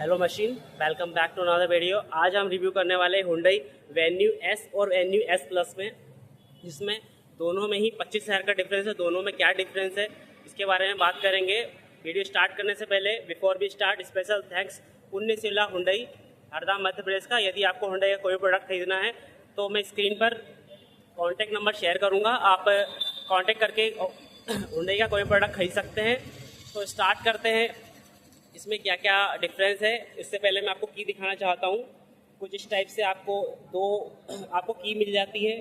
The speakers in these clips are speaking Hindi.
Hello machine, welcome back to another video. आज हम रिव्यू करने वाले Hyundai Venue S और Venue S Plus में, जिसमें दोनों में ही 25,000 का डिफरेंस है। दोनों में क्या डिफरेंस है इसके बारे में बात करेंगे। वीडियो स्टार्ट करने से पहले before we start, special thanks Punyashila Hyundai Harda Madhya Pradesh का। यदि आपको Hyundai का कोई प्रोडक्ट खरीदना है तो मैं स्क्रीन पर कॉन्टैक्ट नंबर शेयर करूँगा, आप कॉन्टैक्ट करके Hyundai का कोई प्रोडक्ट खरीद सकते हैं। तो स्टार्ट करते हैं, इसमें क्या क्या डिफरेंस है। इससे पहले मैं आपको की दिखाना चाहता हूँ। कुछ इस टाइप से आपको की मिल जाती है।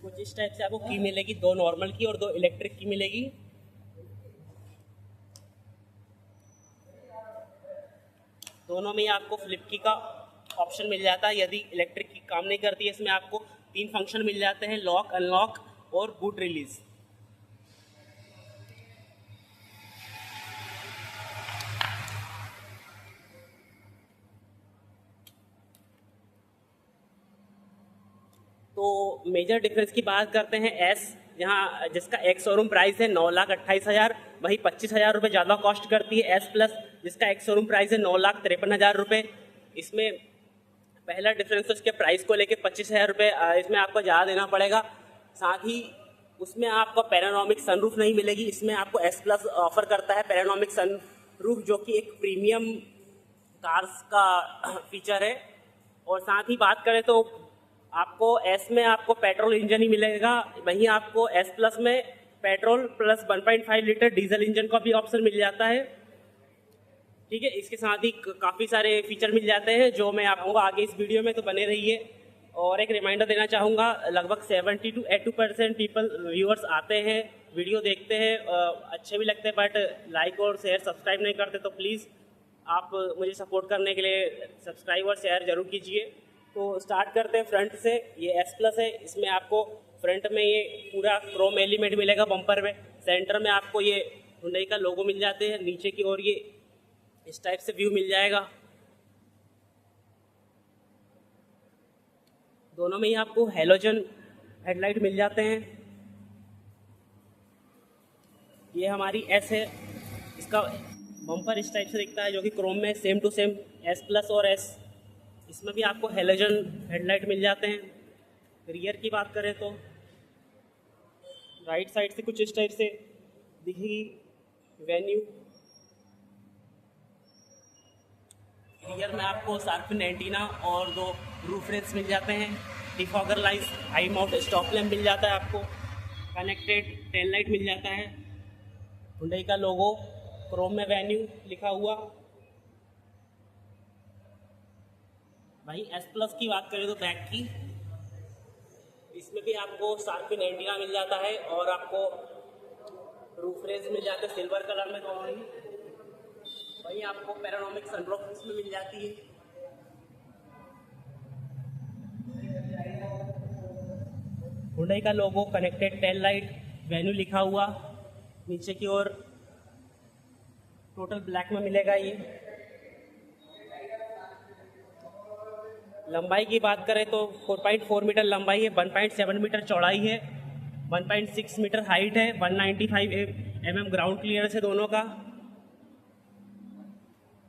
कुछ इस टाइप से आपको की मिलेगी, 2 नॉर्मल की और 2 इलेक्ट्रिक की मिलेगी। दोनों में ही आपको फ्लिप की का ऑप्शन मिल जाता है। यदि इलेक्ट्रिक की काम नहीं करती है, इसमें आपको 3 फंक्शन मिल जाते हैं, लॉक, अनलॉक और बूट रिलीज। तो मेजर डिफरेंस की बात करते हैं एस, जहाँ जिसका एक शोरूम प्राइस है 9,28,000, वही 25,000 रुपये ज़्यादा कॉस्ट करती है। एस प्लस जिसका एक शोरूम प्राइस है 9,53,000 रुपये। इसमें पहला डिफरेंस तो इसके प्राइस को लेके 25,000 रुपये इसमें आपको ज़्यादा देना पड़ेगा। साथ ही उसमें आपको पैनोरामिक सनरूफ नहीं मिलेगी। इसमें आपको एस प्लस ऑफर करता है पैनोरामिक सनरूफ, जो कि एक प्रीमियम कार्स का फीचर है। और साथ ही बात करें तो आपको एस में आपको पेट्रोल इंजन ही मिलेगा, वहीं आपको एस प्लस में petrol plus 1.5 litre diesel engine का भी ऑप्शन मिल जाता है। ठीक है, इसके साथ ही काफ़ी सारे फीचर मिल जाते हैं जो मैं आपको आगे इस वीडियो में, तो बने रहिए। और एक रिमाइंडर देना चाहूँगा, लगभग 70 to 82% पीपल व्यूअर्स आते हैं, वीडियो देखते हैं, अच्छे भी लगते हैं, बट लाइक और शेयर सब्सक्राइब नहीं करते। तो प्लीज़ आप मुझे सपोर्ट करने के लिए सब्सक्राइब और शेयर ज़रूर कीजिए। तो स्टार्ट करते हैं फ्रंट से। ये एस प्लस है, इसमें आपको फ्रंट में ये पूरा क्रोम एलिमेंट मिलेगा बम्पर में। सेंटर में आपको ये Hyundai का लोगो मिल जाते हैं, नीचे की ओर ये इस टाइप से व्यू मिल जाएगा। दोनों में ही आपको हेलोजन हेडलाइट मिल जाते हैं। ये हमारी एस है, इसका बम्पर इस टाइप से दिखता है, जो कि क्रोम में same to same S plus और एस। इसमें भी आपको हेलोजन हेडलाइट मिल जाते हैं। रियर की बात करें तो राइट साइड से कुछ इस टाइप से दिखेगी वेन्यू। रियर में आपको शार्पन एंटीना और 2 रूफ रेल्स मिल जाते हैं। Defogger lights, high mount stop lamp मिल जाता है आपको। कनेक्टेड टेल लाइट मिल जाता है। Hyundai का लोगो क्रोम में वेन्यू लिखा हुआ। भाई एस प्लस की बात करें तो बैक की, इसमें भी आपको शार्पन एंटीना मिल जाता है और आपको रूफ रेल्स मिल जाते हैं सिल्वर कलर में दोनों ही। वहीं आपको पैनोरामिक सनरूफ इसमें मिल जाती है। Hyundai का लोगो, कनेक्टेड टेल लाइट, वेन्यू लिखा हुआ, नीचे की ओर टोटल ब्लैक में मिलेगा। ये लंबाई की बात करें तो 4.4 मीटर लंबाई है, 1.7 मीटर चौड़ाई है, 1.6 मीटर हाइट है, 195 mm ग्राउंड क्लियरेंस है दोनों का।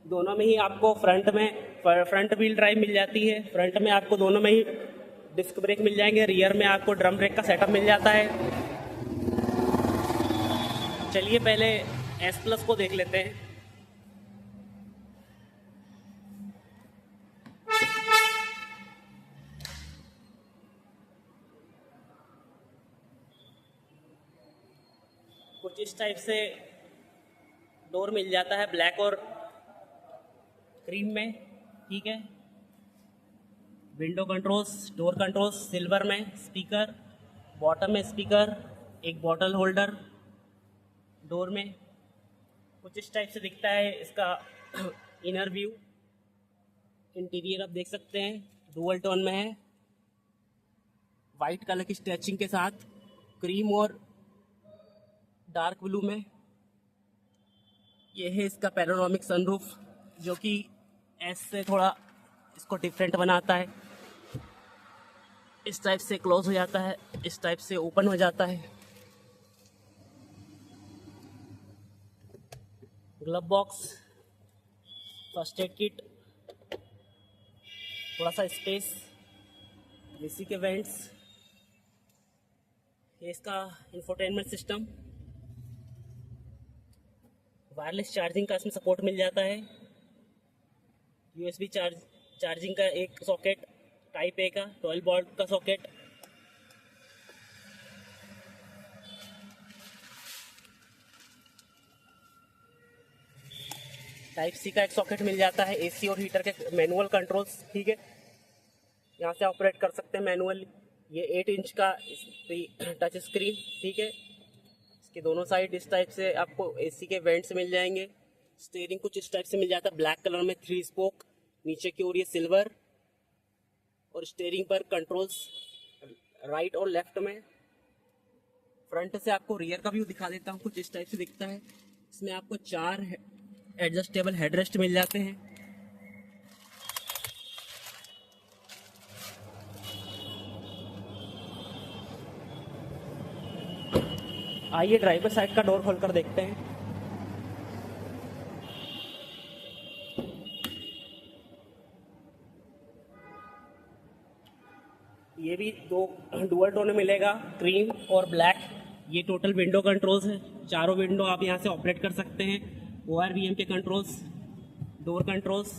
दोनों में ही आपको फ्रंट व्हील ड्राइव मिल जाती है। फ्रंट में आपको दोनों में ही डिस्क ब्रेक मिल जाएंगे। रियर में आपको ड्रम ब्रेक का सेटअप मिल जाता है। चलिए पहले एस प्लस को देख लेते हैं। कुछ इस टाइप से डोर मिल जाता है, ब्लैक और क्रीम में। ठीक है, window controls, door controls silver में, स्पीकर बॉटम में, स्पीकर, एक बॉटल होल्डर डोर में। कुछ इस टाइप से दिखता है इसका इनर व्यू। इंटीरियर आप देख सकते हैं डुअल टोन में है, वाइट कलर की स्ट्रेचिंग के साथ, क्रीम और डार्क ब्लू में। ये है इसका पैनोरामिक सनरूफ, जो कि एस से थोड़ा इसको डिफरेंट बनाता है। इस टाइप से क्लोज हो जाता है, इस टाइप से ओपन हो जाता है। Glove box, first aid kit, थोड़ा सा स्पेस, एसी के वेंट्स, ये इसका इंफोटेनमेंट सिस्टम, वायरलेस चार्जिंग का इसमें सपोर्ट मिल जाता है, यूएसबी चार्जिंग का एक सॉकेट, टाइप ए का 12 वोल्ट का सॉकेट, टाइप सी का एक सॉकेट मिल जाता है, एसी और हीटर के मैनुअल कंट्रोल्स, ठीक है, यहाँ से ऑपरेट कर सकते हैं मैनुअली। ये 8 इंच का टच स्क्रीन, ठीक है, इसके दोनों साइड इस टाइप से आपको एसी के वेंट्स मिल जाएंगे। स्टीयरिंग कुछ इस टाइप से मिल जाता है, ब्लैक कलर में 3 स्पोक, नीचे की ओर ये सिल्वर, और स्टीयरिंग पर कंट्रोल्स राइट और लेफ्ट में। फ्रंट से आपको रियर का व्यू दिखा देता हूँ, कुछ इस टाइप से दिखता है। इसमें आपको 4 एडजस्टेबल हेडरेस्ट मिल जाते हैं। आइए ड्राइवर साइड का डोर खोलकर देखते हैं। ये भी 2 डुअल टोन में मिलेगा, क्रीम और ब्लैक। ये टोटल विंडो कंट्रोल्स है, चारों विंडो आप यहाँ से ऑपरेट कर सकते हैं। ORVM के कंट्रोल्स, डोर कंट्रोल्स,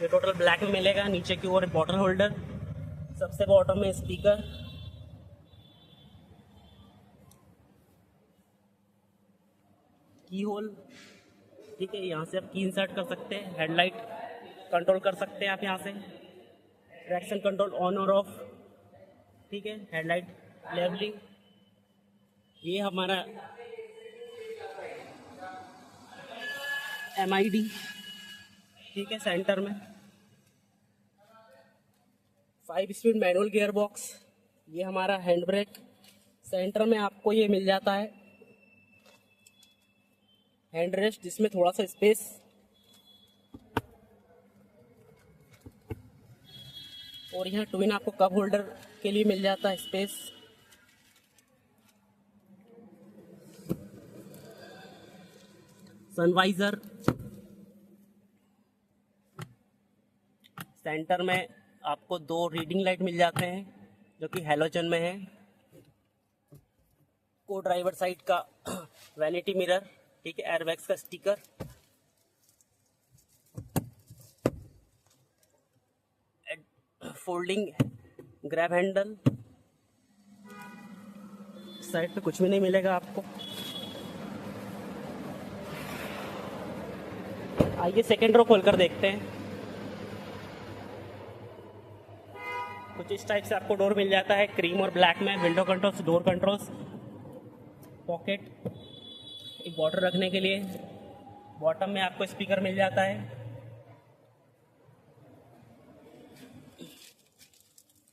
ये टोटल ब्लैक में मिलेगा। नीचे की ओर बॉटल होल्डर, सबसे बॉटम में स्पीकर, की होल, ठीक है, यहाँ से आप की इंसर्ट कर सकते हैं। हेडलाइट कंट्रोल कर सकते हैं आप यहाँ से, ट्रैक्शन कंट्रोल ऑन और ऑफ, ठीक है, हेडलाइट लेवलिंग। ये हमारा MID, ठीक है, सेंटर में 5 स्पीड मैनुअल गियर बॉक्स। ये हमारा हैंड ब्रेक, सेंटर में आपको ये मिल जाता है हैंड रेस्ट, जिसमें थोड़ा सा स्पेस, और यहाँ ट्विन आपको कप होल्डर के लिए मिल जाता है स्पेस। सनवाइजर, सेंटर में आपको 2 रीडिंग लाइट मिल जाते हैं जो कि हैलोजन में है। को ड्राइवर साइड का वैनिटी मिरर, ठीक है, एयरबैग्स का sticker, folding grab handle. Side पे कुछ भी नहीं मिलेगा आपको। आइए सेकेंड रो खोलकर देखते हैं। कुछ इस टाइप से आपको डोर मिल जाता है, क्रीम और ब्लैक में। Window controls, door controls, pocket, एक बॉटल रखने के लिए, बॉटम में आपको स्पीकर मिल जाता है।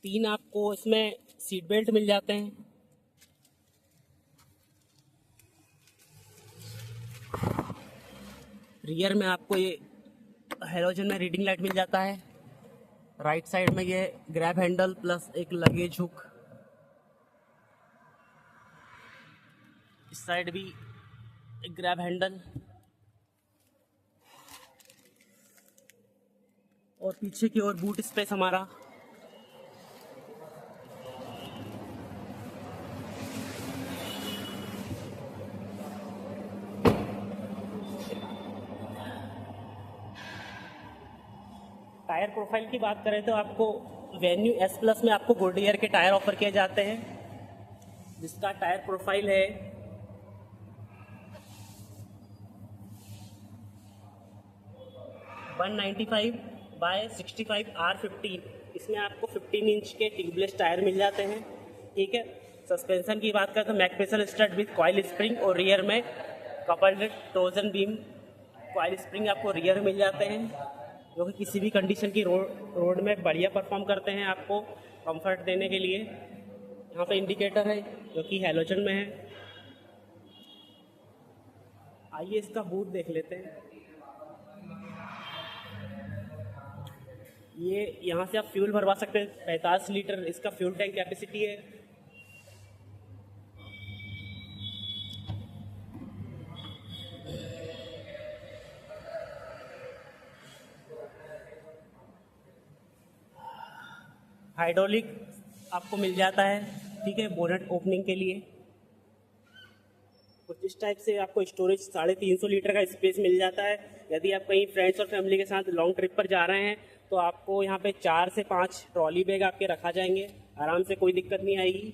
3 आपको इसमें सीट बेल्ट मिल जाते हैं। रियर में आपको ये हैलोजन में रीडिंग लाइट मिल जाता है। राइट साइड में ये ग्रैब हैंडल प्लस एक लगेज हुक। इस साइड भी एक ग्रैब हैंडल, और पीछे की ओर बूट स्पेस हमारा। टायर प्रोफाइल की बात करें तो आपको वेन्यू S+ में आपको गुडईयर के टायर ऑफर किए जाते हैं, जिसका टायर प्रोफाइल है 195/65 R15। इसमें आपको 15 इंच के ट्यूबलेस टायर मिल जाते हैं, ठीक है। सस्पेंशन की बात करें तो मैकफिसल स्टड विद कॉइल स्प्रिंग, और रियर में कपल्ड टोजन बीम कॉइल स्प्रिंग आपको रियर मिल जाते हैं, जो कि किसी भी कंडीशन की रोड में बढ़िया परफॉर्म करते हैं आपको कंफर्ट देने के लिए। यहाँ पे इंडिकेटर है जो कि हैलोजन में है। आइए इसका बूट देख लेते हैं। ये यहाँ से आप फ्यूल भरवा सकते हैं, 45 लीटर इसका फ्यूल टैंक कैपेसिटी है। हाइड्रोलिक आपको मिल जाता है, ठीक है, बोनेट ओपनिंग के लिए। कुछ इस टाइप से आपको स्टोरेज 350 लीटर का स्पेस मिल जाता है। यदि आप कहीं फ्रेंड्स और फैमिली के साथ लॉन्ग ट्रिप पर जा रहे हैं तो आपको यहाँ पे 4 से 5 ट्रॉली बैग आपके रखा जाएंगे, आराम से, कोई दिक्कत नहीं आएगी।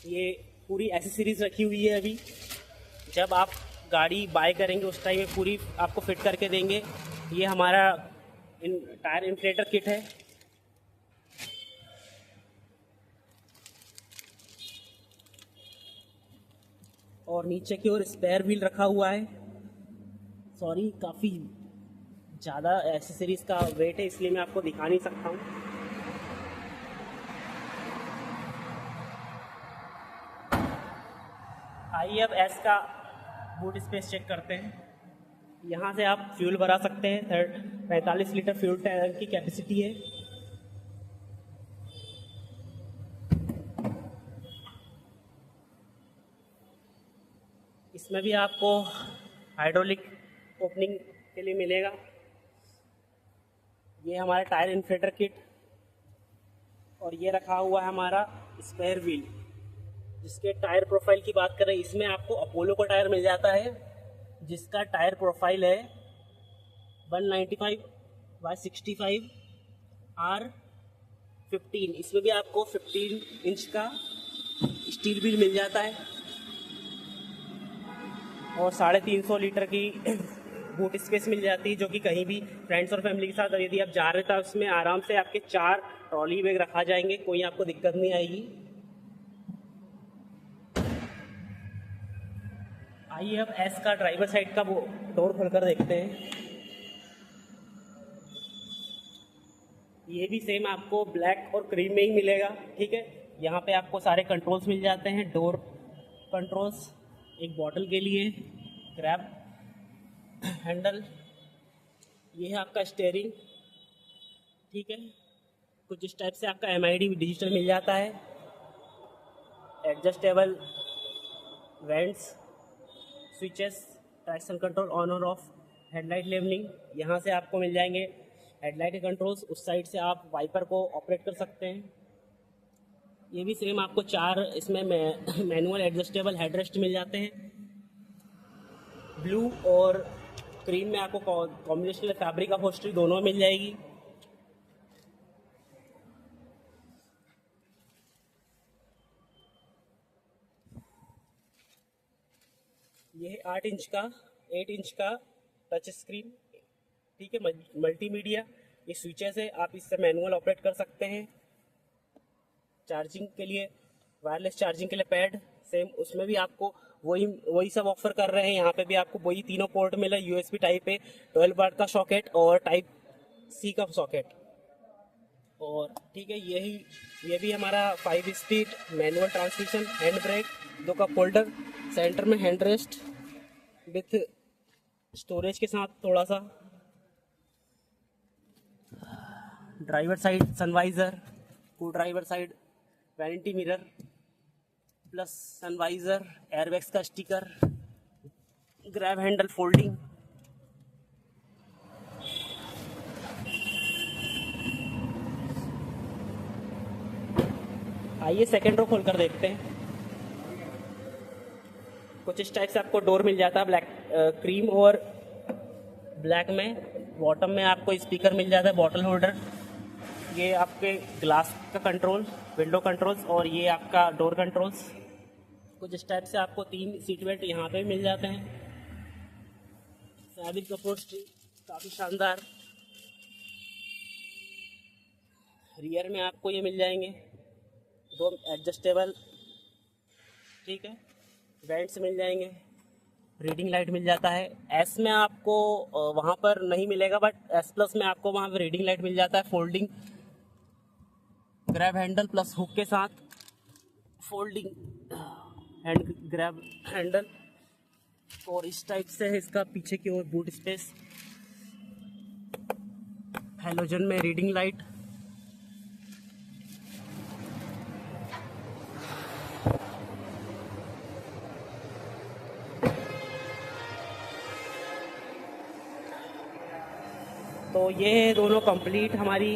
ये पूरी एसेसरीज रखी हुई है, अभी जब आप गाड़ी बाय करेंगे उस टाइम में पूरी आपको फिट करके देंगे। ये हमारा टायर इन्फ्लेटर किट है। और नीचे की ओर स्पेयर व्हील रखा हुआ है। सॉरी, काफ़ी ज़्यादा एसेसरीज का वेट है इसलिए मैं आपको दिखा नहीं सकता हूँ। आइए अब एस का बूट स्पेस चेक करते हैं। यहाँ से आप फ्यूल भरा सकते हैं, 45 लीटर फ्यूल टैंक की कैपेसिटी है। इसमें भी आपको हाइड्रोलिक ओपनिंग के लिए मिलेगा। ये हमारा टायर इन्फ्लेटर किट, और ये रखा हुआ है हमारा स्पेयर व्हील। जिसके टायर प्रोफाइल की बात करें, इसमें आपको अपोलो का टायर मिल जाता है जिसका टायर प्रोफाइल है 195/65 R15। इसमें भी आपको 15 इंच का स्टील व्हील मिल जाता है और 350 लीटर की बूट स्पेस मिल जाती है, जो कि कहीं भी फ्रेंड्स और फैमिली के साथ यदि आप जा रहे हैं तो उसमें आराम से आपके 4 ट्रॉली बैग रखा जाएंगे, कोई आपको दिक्कत नहीं आएगी। आइए अब एस का ड्राइवर साइड का वो डोर खोलकर देखते हैं। ये भी सेम आपको ब्लैक और क्रीम में ही मिलेगा, ठीक है। यहाँ पे आपको सारे कंट्रोल्स मिल जाते हैं, डोर कंट्रोल्स, एक बॉटल के लिए, ग्रैब हैंडल, ये है आपका स्टीयरिंग, ठीक है। कुछ इस टाइप से आपका MID डिजिटल मिल जाता है, adjustable vents, switches, traction control on और ऑफ, हेडलाइट लेवलिंग, यहाँ से आपको मिल जाएंगे हेडलाइट के कंट्रोल्स। उस साइड से आप वाइपर को ऑपरेट कर सकते हैं। ये भी सेम आपको 4 इसमें मैनुअल एडजस्टेबल हेडरेस्ट मिल जाते हैं। ब्लू और क्रीम में आपको कॉम्बिनेशन फैब्रिक अपहोल्स्ट्री दोनों मिल जाएगी। ये है 8 इंच का टच स्क्रीन, ठीक है, मल्टीमीडिया। ये स्विचेस है, आप इससे मैनुअल ऑपरेट कर सकते हैं। चार्जिंग के लिए, वायरलेस चार्जिंग के लिए पैड, सेम उसमें भी आपको वही सब ऑफर कर रहे हैं। यहाँ पे भी आपको वही तीनों पोर्ट मिला, USB टाइप है, 12 वाट का सॉकेट और टाइप C का सॉकेट। और ठीक है, ये भी हमारा 5 speed manual transmission, hand brake, 2 cup holder, centre में हैंड रेस्ट विथ स्टोरेज के साथ थोड़ा सा, ड्राइवर साइड सनवाइजर, को driver side vanity mirror plus sun visor, airbags का स्टिकर, ग्रैब हैंडल फोल्डिंग। आइए सेकेंड रो खोलकर देखते हैं। कुछ इस टाइप से आपको डोर मिल जाता है, ब्लैक क्रीम और ब्लैक में। बॉटम में आपको स्पीकर मिल जाता है, बॉटल होल्डर, ये आपके ग्लास का कंट्रोल, विंडो कंट्रोल्स, और ये आपका डोर कंट्रोल्स। कुछ इस टाइप से आपको 3 सीट बेल्ट यहाँ पे मिल जाते हैं। फैब्रिक अपहोल्स्ट्री काफ़ी शानदार। रियर में आपको ये मिल जाएंगे 2 एडजस्टेबल, ठीक है, वेंट्स मिल जाएंगे, रीडिंग लाइट मिल जाता है। एस में आपको वहाँ पर नहीं मिलेगा, बट S+ में आपको वहाँ पर रीडिंग लाइट मिल जाता है, folding grab handle plus hook के साथ, फोल्डिंग हैंड ग्रैब हैंडल। और इस टाइप से है इसका पीछे की ओर बूट स्पेस। हैलोजन में रीडिंग लाइट। तो ये दोनों कंप्लीट हमारी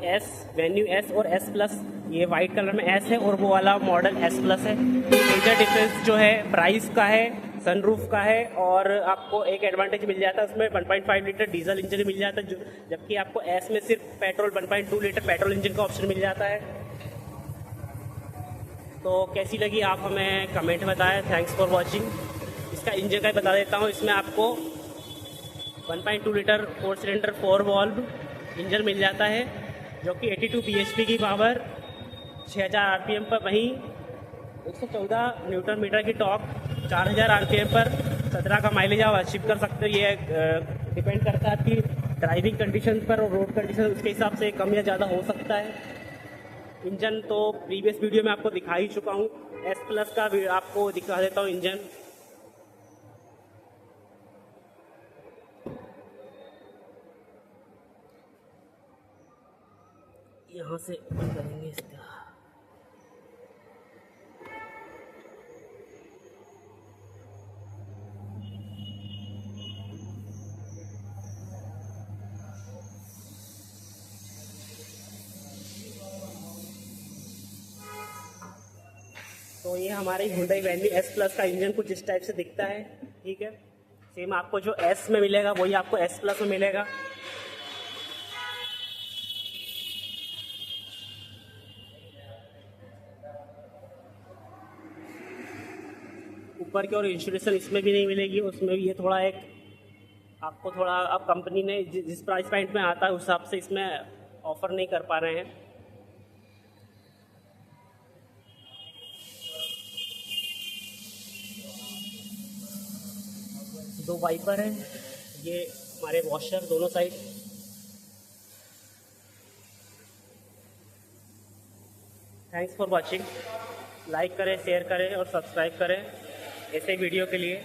एस वेन्यू एस और एस प्लस, ये वाइट कलर में एस है और वो वाला मॉडल एस प्लस है। मेजर डिफरेंस जो है प्राइस का है, सनरूफ का है, और आपको एक एडवांटेज मिल जाता है उसमें 1.5 लीटर डीजल इंजन मिल जाता है, जो जबकि आपको एस में सिर्फ पेट्रोल 1.2 लीटर पेट्रोल इंजन का ऑप्शन मिल जाता है। तो कैसी लगी आप हमें कमेंट बताएं। Thanks for watching. इसका इंजन का बता देता हूँ, इसमें आपको 1.2 लीटर 4 सिलेंडर 4 वॉल्व इंजन मिल जाता है, जो कि 82 bhp की पावर, 6000 आरपीएम पर, वहीं 114 न्यूटन मीटर की टॉर्क, 4000 आरपीएम पर 17 का माइलेज आप अचीव कर सकते हो। ये डिपेंड करता है आपकी ड्राइविंग कंडीशन पर और रोड कंडीशन, उसके हिसाब से कम या ज़्यादा हो सकता है। इंजन तो प्रीवियस वीडियो में आपको दिखा ही चुका हूँ। एस प्लस का भी आपको दिखा देता हूँ इंजन। यहाँ से ओपन करेंगे इसका। तो ये हमारे Hyundai Venue S प्लस का इंजन कुछ इस टाइप से दिखता है। ठीक है, सेम आपको जो S में मिलेगा वही आपको S प्लस में मिलेगा। ऊपर की और इंश्योरेंस इसमें भी नहीं मिलेगी, उसमें भी ये थोड़ा एक आपको थोड़ा, अब कंपनी ने जिस प्राइस पॉइंट में आता है उस हिसाब से इसमें ऑफर नहीं कर पा रहे हैं। दो वाइपर हैं, ये हमारे वॉशर दोनों side. Thanks for watching. Like करें, शेयर करें और सब्सक्राइब करें ऐसे वीडियो के लिए।